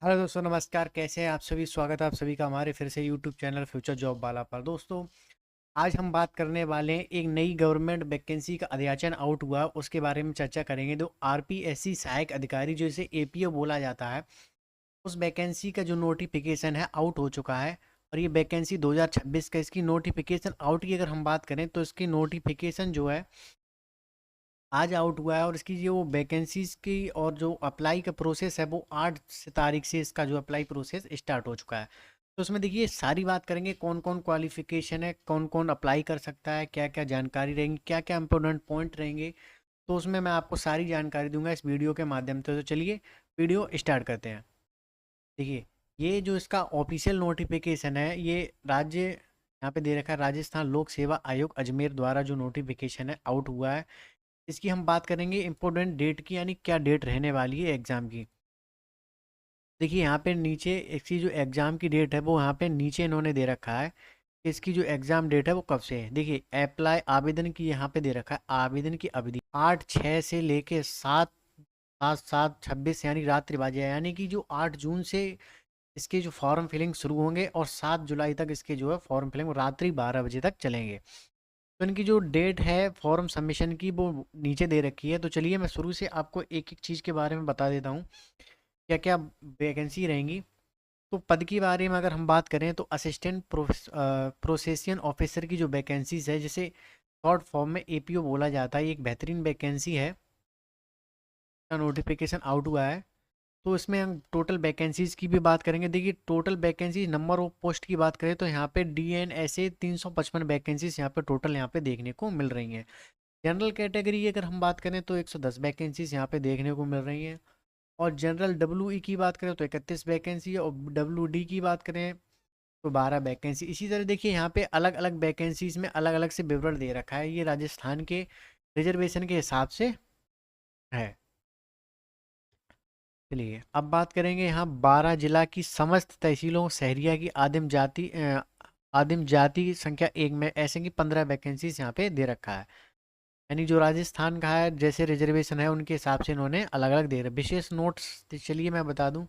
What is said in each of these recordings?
Hello दोस्तों, नमस्कार। कैसे हैं आप सभी? स्वागत है आप सभी का हमारे फिर से यूट्यूब चैनल फ्यूचर जॉब वाला पर। दोस्तों, आज हम बात करने वाले हैं एक नई गवर्नमेंट वैकेंसी का अध्याचन आउट हुआ, उसके बारे में चर्चा करेंगे। तो आरपीएससी सहायक अधिकारी, जो इसे एपीओ बोला जाता है, उस वैकेंसी का जो नोटिफिकेशन है आउट हो चुका है। और ये वैकेंसी 2026 का, इसकी नोटिफिकेशन आउट की अगर हम बात करें तो इसकी नोटिफिकेशन जो है आज आउट हुआ है। और इसकी जो वैकेंसीज की और जो अप्लाई का प्रोसेस है वो 8 तारीख से इसका जो अप्लाई प्रोसेस स्टार्ट हो चुका है। तो उसमें देखिए सारी बात करेंगे, कौन कौन क्वालिफिकेशन है, कौन कौन अप्लाई कर सकता है, क्या क्या जानकारी रहेंगी, क्या क्या इंपॉर्टेंट पॉइंट रहेंगे। तो उसमें मैं आपको सारी जानकारी दूंगा इस वीडियो के माध्यम से। तो चलिए वीडियो स्टार्ट करते हैं। देखिए, ये जो इसका ऑफिशियल नोटिफिकेशन है, ये राज्य यहाँ पे दे रखा है, राजस्थान लोक सेवा आयोग अजमेर द्वारा जो नोटिफिकेशन है आउट हुआ है। इसकी हम बात करेंगे इम्पोर्टेंट डेट की, यानी क्या डेट रहने वाली है एग्ज़ाम की। देखिए यहाँ पे नीचे इसकी जो एग्ज़ाम की डेट है वो यहाँ पे नीचे इन्होंने दे रखा है कि इसकी जो एग्ज़ाम डेट है वो कब से है। देखिए अप्लाई आवेदन की यहाँ पे दे रखा है, आवेदन की अवधि 8/6 से लेके 7/7/26 यानी रात्रि बाजे, यानी कि जो 8 जून से इसके जो फॉर्म फिलिंग शुरू होंगे और 7 जुलाई तक इसके जो है फॉर्म फिलिंग रात्रि 12 बजे तक चलेंगे। तो इनकी जो डेट है फॉर्म सबमिशन की वो नीचे दे रखी है। तो चलिए मैं शुरू से आपको एक एक चीज़ के बारे में बता देता हूँ, क्या क्या वैकेंसी रहेंगी। तो पद के बारे में अगर हम बात करें तो असिस्टेंट प्रोसेसियन ऑफिसर की जो वैकेंसीज है, जिसे शॉर्ट फॉर्म में एपीओ बोला जाता है, ये एक बेहतरीन वैकेंसी है। का नोटिफिकेशन आउट हुआ है। तो इसमें हम टोटल वैकेंसीज की भी बात करेंगे। देखिए total vacancy, number of post की बात करें तो यहाँ पे डीएनएसए 355 वैकेंसीज यहाँ पे टोटल यहाँ पे देखने को मिल रही हैं। जनरल कैटेगरी की अगर हम बात करें तो 110 वैकेंसीज यहाँ पे देखने को मिल रही हैं। और जनरल डब्ल्यू ई की बात करें तो 31 वैकेंसी है। और डब्ल्यू डी की बात करें तो 12 वैकेंसी। इसी तरह देखिए यहाँ पे अलग अलग वैकेंसीज में अलग अलग से विवरण दे रखा है, ये राजस्थान के रिजर्वेशन के हिसाब से है। चलिए अब बात करेंगे यहाँ 12 जिला की समस्त तहसीलों शहरिया की आदिम जाति संख्या एक में, ऐसे की 15 वैकेंसीज यहाँ पे दे रखा है। यानी जो राजस्थान का है जैसे रिजर्वेशन है उनके हिसाब से इन्होंने अलग अलग दे रहे विशेष नोट्स। तो चलिए मैं बता दूं,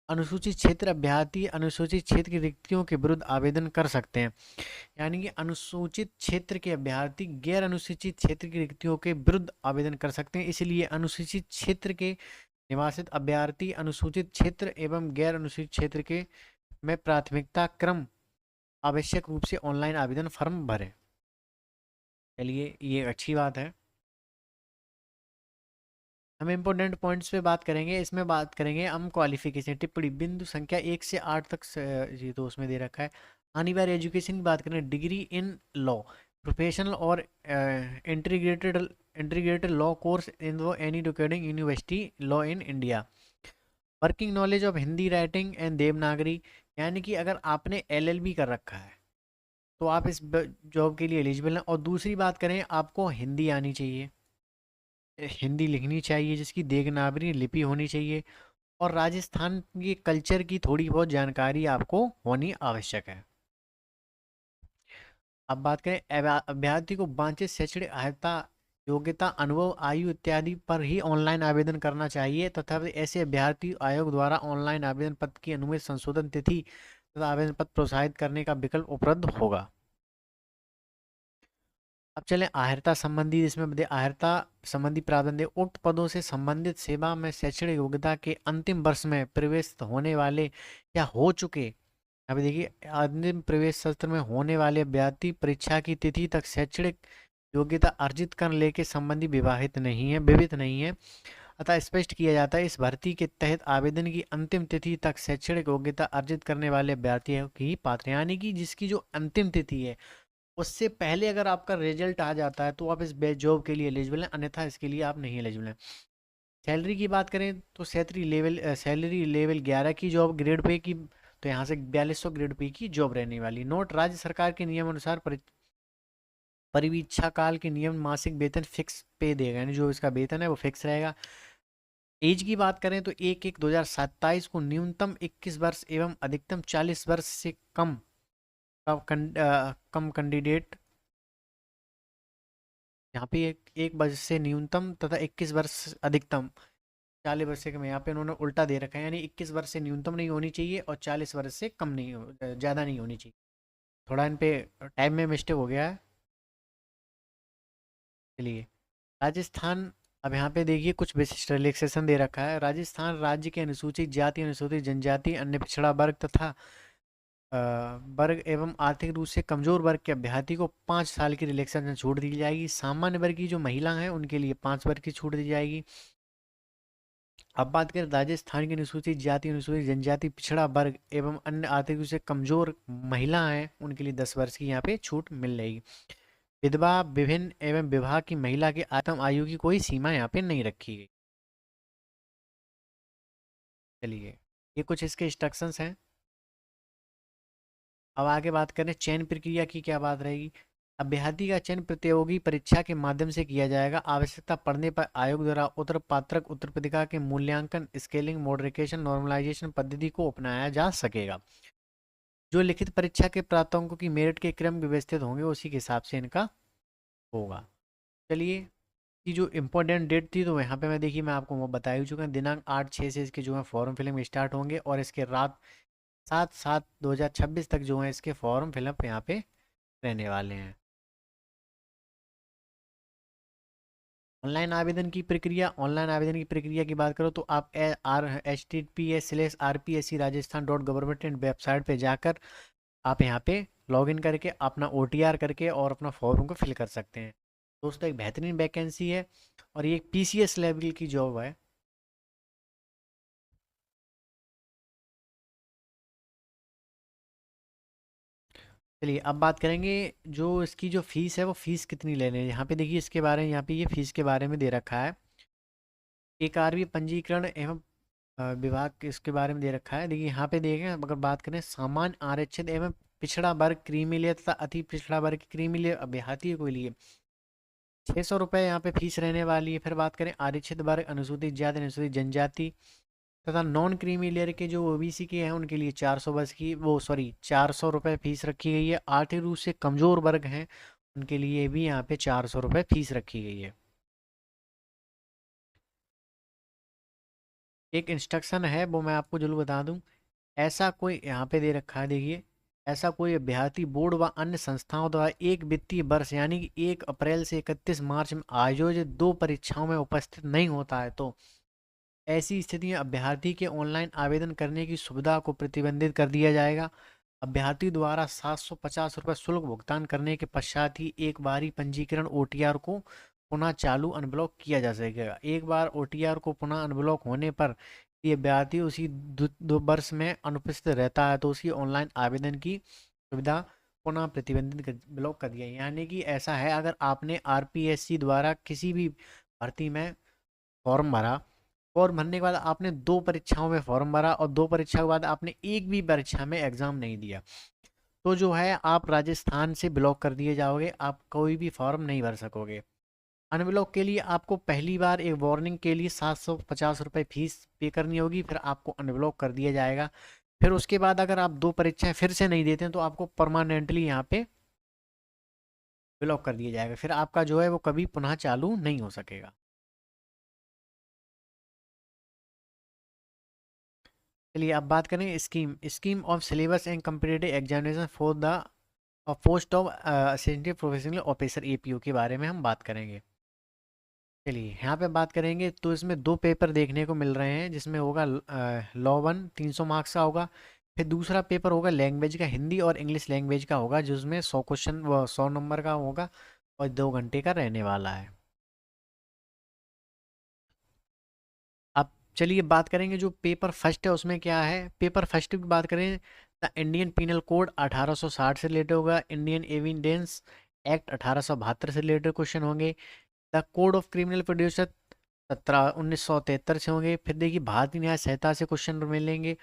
अनुसूचित क्षेत्र अभ्यर्थी अनुसूचित क्षेत्र की रिक्तियों के विरुद्ध आवेदन कर सकते हैं। यानी कि अनुसूचित क्षेत्र के अभ्यर्थी गैर अनुसूचित क्षेत्र की रिक्तियों के विरुद्ध आवेदन कर सकते हैं। इसलिए अनुसूचित क्षेत्र के निवासित अभ्यर्थी अनुसूचित क्षेत्र एवं गैर अनुसूचित क्षेत्र के में प्राथमिकता क्रम आवश्यक रूप से ऑनलाइन आवेदन फॉर्म भरें। चलिए ये अच्छी बात है। हम इम्पोर्टेंट पॉइंट्स पे बात करेंगे। इसमें बात करेंगे हम क्वालिफिकेशन टिप्पणी बिंदु संख्या 1 से 8 तक जी तो उसमें दे रखा है। अनिवार्य एजुकेशन की बात करें, डिग्री इन लॉ, प्रोफेशनल और integrated integrated law course in any educating university law in India. Working knowledge of Hindi writing and Devanagari, यानी कि अगर आपने एलएलबी कर रखा है तो आप इस जॉब के लिए एलिजिबल हैं। और दूसरी बात करें, आपको हिंदी आनी चाहिए, हिंदी लिखनी चाहिए, जिसकी देवनागरी लिपि होनी चाहिए। और राजस्थान के कल्चर की थोड़ी बहुत जानकारी आपको होनी आवश्यक है। अब बात करें अभ्यर्थी को वांछित शैक्षणिक अर्हता, योग्यता, अनुभव, आयु इत्यादि पर ही ऑनलाइन आवेदन करना चाहिए तथा ऐसे अभ्यर्थी आयोग द्वारा ऑनलाइन आवेदन पत्र की अनुमति संशोधन तिथि तथा आवेदन पत्र प्रोत्साहित करने का विकल्प उपलब्ध होगा। अब चलें अर्हता संबंधी, इसमें अर्हता संबंधी प्रावधान उक्त पदों से संबंधित सेवा में शैक्षणिक योग्यता के अंतिम वर्ष में प्रवेश होने वाले या हो चुके, अभी देखिए अंतिम प्रवेश सत्र में होने वाले अभ्यर्थी परीक्षा की तिथि तक शैक्षणिक योग्यता अर्जित कर लेके संबंधी विविध नहीं है। अतः स्पष्ट किया जाता है इस भर्ती के तहत आवेदन की अंतिम तिथि तक शैक्षणिक योग्यता अर्जित करने वाले अभ्यर्थियों की पात्र, यानी कि जिसकी जो अंतिम तिथि है उससे पहले अगर आपका रिजल्ट आ जाता है तो आप इस बेस्ट जॉब के लिए एलिजिबल हैं, अन्यथा इसके लिए आप नहीं एलिजिबल हैं। सैलरी की बात करें तो सैलरी लेवल 11 की जॉब ग्रेड पे की, तो यहाँ से 4200 ग्रेड पे की जॉब रहने वाली। नोट, राज्य सरकार के नियम अनुसार परिवीक्षा काल के नियम मासिक वेतन फिक्स पे देगा, यानी जो इसका वेतन है वो फिक्स रहेगा। एज की बात करें तो 1/1/2027 को न्यूनतम 21 वर्ष एवं अधिकतम 40 वर्ष से कम कैंडिडेट, यहाँ पे एक 1 वर्ष से न्यूनतम तथा 21 वर्ष अधिकतम 40 वर्ष से कम है, यहाँ पे इन्होंने उल्टा दे रखा है, यानी 21 वर्ष से न्यूनतम नहीं होनी चाहिए और 40 वर्ष से कम नहीं ज़्यादा नहीं होनी चाहिए। थोड़ा इन पे टाइम में मिस्टेक हो गया है। चलिए राजस्थान, अब यहाँ पे देखिए कुछ विशिष्ट रिलैक्सेशन दे रखा है। राजस्थान राज्य के अनुसूचित जाति, अनुसूचित जनजाति, अन्य पिछड़ा वर्ग तथा वर्ग एवं आर्थिक रूप से कमजोर वर्ग के अभ्यर्थी को 5 साल की रिलैक्सेशन छूट दी जाएगी। सामान्य वर्ग की जो महिला हैं उनके लिए 5 वर्ष की छूट दी जाएगी। अब बात करें राजस्थान की अनुसूचित जाति, अनुसूचित जनजाति, पिछड़ा वर्ग एवं अन्य आर्थिक रूप से कमजोर महिला हैं उनके लिए 10 वर्ष की यहाँ पे छूट मिल जाएगी। विधवा, विभिन्न एवं विवाह की महिला के आत्म आयु की कोई सीमा यहाँ पे नहीं रखी गई। चलिए ये कुछ इसके इंस्ट्रक्शंस हैं। अब आगे बात करें चयन प्रक्रिया की क्या बात रहेगी। अभ्यर्थी का चयन प्रतियोगी परीक्षा के माध्यम से किया जाएगा। आवश्यकता पड़ने पर आयोग द्वारा उत्तर पात्रक उत्तर पत्रिका के मूल्यांकन, स्केलिंग, मॉडरेशन, नॉर्मलाइजेशन पद्धति को अपनाया जा सकेगा। जो लिखित परीक्षा के प्राप्तांकों की मेरिट के क्रम व्यवस्थित होंगे उसी के हिसाब से इनका होगा। चलिए की जो इम्पोर्टेंट डेट थी तो यहाँ पे मैं देखिए मैं आपको वो बता ही चुका हूँ, दिनांक 8/6 से इसके जो है फॉर्म फिलिंग स्टार्ट होंगे और इसके रात 7/7/2026 तक जो है इसके फॉर्म फिलअप यहाँ पे रहने वाले हैं। ऑनलाइन आवेदन की प्रक्रिया की बात करो तो आप https:/rpsc rajasthan.gov.in वेबसाइट पे जाकर आप यहाँ पे लॉगिन करके अपना OTR करके और अपना फॉर्म को फिल कर सकते हैं। दोस्तों एक बेहतरीन वैकेंसी है और ये एक PCS लेवल की जॉब है। चलिए अब बात करेंगे जो इसकी जो फीस है वो फीस कितनी ले रहे हैं। यहाँ पे देखिए इसके बारे में यहाँ पे ये फीस के बारे में दे रखा है। एक आरबी पंजीकरण एवं विभाग इसके बारे में दे रखा है। देखिए यहाँ पे देखें अगर बात करें सामान्य आरक्षित एवं पिछड़ा वर्ग क्रीमी लेयर तथा अति पिछड़ा वर्ग क्रीमी लेयर अभ्यर्थियों के लिए 600 रुपये यहाँ पे फीस रहने वाली है। फिर बात करें आरक्षित वर्ग, अनुसूचित जाति, अनुसूचित जनजाति तथा नॉन क्रीमी लेयर के जो OBC के हैं उनके लिए 400 वर्ष की वो सॉरी 400 रुपये फीस रखी गई है। आर्थिक रूप से कमजोर वर्ग हैं उनके लिए भी यहाँ पे 400 रुपये फीस रखी गई है। एक इंस्ट्रक्शन है वो मैं आपको जरूर बता दूं। ऐसा कोई यहाँ पे दे रखा है देखिए, ऐसा कोई अभ्यर्थी बोर्ड व अन्य संस्थाओं द्वारा एक वित्तीय वर्ष यानी कि 1 अप्रैल से 31 मार्च में आयोजित 2 परीक्षाओं में उपस्थित नहीं होता है तो ऐसी स्थिति में अभ्यर्थी के ऑनलाइन आवेदन करने की सुविधा को प्रतिबंधित कर दिया जाएगा। अभ्यर्थी द्वारा 750 रुपये शुल्क भुगतान करने के पश्चात ही एक बारी पंजीकरण OTR को पुनः चालू अनब्लॉक किया जा सकेगा। एक बार OTR को पुनः अनब्लॉक होने पर ये अभ्यर्थी उसी 2 वर्ष में अनुपस्थित रहता है तो उसकी ऑनलाइन आवेदन की सुविधा पुनः प्रतिबंधित ब्लॉक कर दिया। यानी कि ऐसा है अगर आपने RPSC द्वारा किसी भी भर्ती में फॉर्म भरा, फॉर्म भरने के बाद आपने 2 परीक्षाओं में फॉर्म भरा और 2 परीक्षा के बाद आपने एक भी परीक्षा में एग्जाम नहीं दिया तो जो है आप राजस्थान से ब्लॉक कर दिए जाओगे, आप कोई भी फॉर्म नहीं भर सकोगे। अनब्लॉक के लिए आपको पहली बार एक वार्निंग के लिए 750 रुपये फीस पे करनी होगी, फिर आपको अनब्लॉक कर दिया जाएगा। फिर उसके बाद अगर आप 2 परीक्षाएं फिर से नहीं देते हैं तो आपको परमानेंटली यहाँ पे ब्लॉक कर दिया जाएगा, फिर आपका जो है वो कभी पुनः चालू नहीं हो सकेगा। चलिए अब बात करें scheme of syllabus and competitive examination for the post of assistant professional officer APO के बारे में हम बात करेंगे। चलिए यहाँ पे बात करेंगे तो इसमें 2 पेपर देखने को मिल रहे हैं जिसमें होगा लॉ 1 300 मार्क्स का होगा। फिर दूसरा पेपर होगा लैंग्वेज का, हिंदी और इंग्लिश लैंग्वेज का होगा जिसमें 100 क्वेश्चन 100 नंबर का होगा और 2 घंटे का रहने वाला है। अब चलिए बात करेंगे जो पेपर फर्स्ट है उसमें क्या है। पेपर फर्स्ट की बात करें द इंडियन पीनल कोड 1860 से रिलेटेड होगा। इंडियन एविडेंस एक्ट 1872 से रिलेटेड क्वेश्चन होंगे। The code of criminal producer 1973 से होंगे। फिर देखिए भारतीय न्याय संहिता से क्वेश्चन मिलेंगे।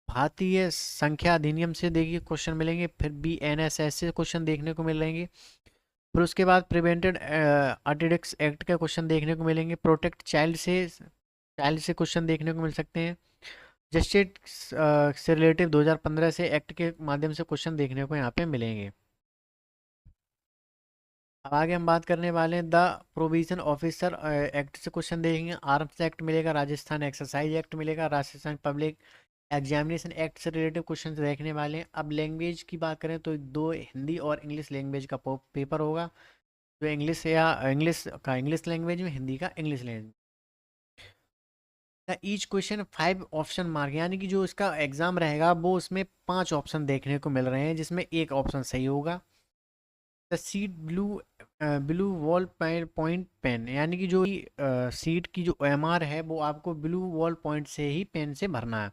भारतीय संख्या अधिनियम से देखिए क्वेश्चन मिलेंगे। फिर BNSS से क्वेश्चन देखने को मिलेंगे। फिर उसके बाद प्रिवेंटेड आर्टिडिक्स एक्ट के क्वेश्चन देखने को मिलेंगे। प्रोटेक्ट चाइल्ड से क्वेश्चन देखने को मिल सकते हैं। जस्टिस से रिलेटिव 2015 से एक्ट के माध्यम से क्वेश्चन देखने को यहाँ पे मिलेंगे। अब आगे हम बात करने वाले हैं द प्रोविजन ऑफिसर एक्ट से क्वेश्चन देखेंगे। आर्म्स एक्ट मिलेगा, राजस्थान एक्सरसाइज एक्ट मिलेगा, राजस्थान पब्लिक एग्जामिनेशन एक्ट से रिलेटेड क्वेश्चन देखने वाले हैं। अब लैंग्वेज की बात करें तो दो हिंदी और इंग्लिश लैंग्वेज का पेपर होगा, जो इंग्लिश या इंग्लिश का इंग्लिश लैंग्वेज में, हिंदी का English language. Each question 5 option mark, यानी कि जो इसका एग्जाम रहेगा वो उसमें 5 ऑप्शन देखने को मिल रहे हैं, जिसमें एक ऑप्शन सही होगा। The sheet blue blue ball point pen, यानी कि जो सीट की जो एमआर है वो आपको ब्लू वॉल पॉइंट से ही पेन से भरना है।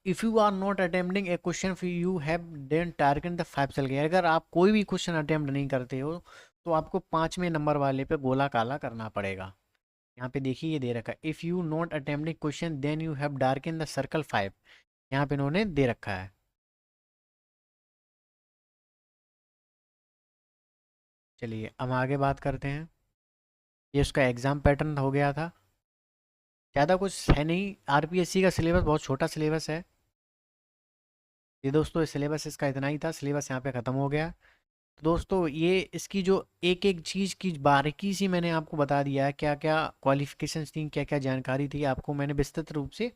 If you are not attempting a question you have then target the 5 चल गया। अगर आप कोई भी क्वेश्चन अटेम्प्ट नहीं करते हो तो आपको 5वें नंबर वाले पे गोला काला करना पड़ेगा। यहाँ पे देखिए ये दे रखा है, if you not attempting question then you have darken the circle 5, यहाँ पे इन्होंने दे रखा है। चलिए अब आगे बात करते हैं। ये उसका एग्ज़ाम पैटर्न हो गया था, ज़्यादा कुछ है नहीं। आरपीएससी का सिलेबस बहुत छोटा सिलेबस है। ये दोस्तों सिलेबस इसका इतना ही था, सिलेबस यहाँ पे ख़त्म हो गया। तो दोस्तों ये इसकी जो एक एक चीज़ की बारीकी सी मैंने आपको बता दिया है, क्या क्या क्वालिफिकेशंस थी, क्या क्या जानकारी थी, आपको मैंने विस्तृत रूप से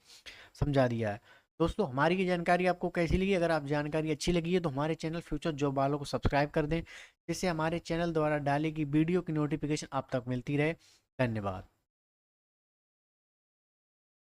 समझा दिया है। दोस्तों हमारी ये जानकारी आपको कैसी लगी? अगर आप जानकारी अच्छी लगी है तो हमारे चैनल फ्यूचर जॉब वालों को सब्सक्राइब कर दें, जिससे हमारे चैनल द्वारा डाली गई वीडियो की नोटिफिकेशन आप तक मिलती रहे। धन्यवाद।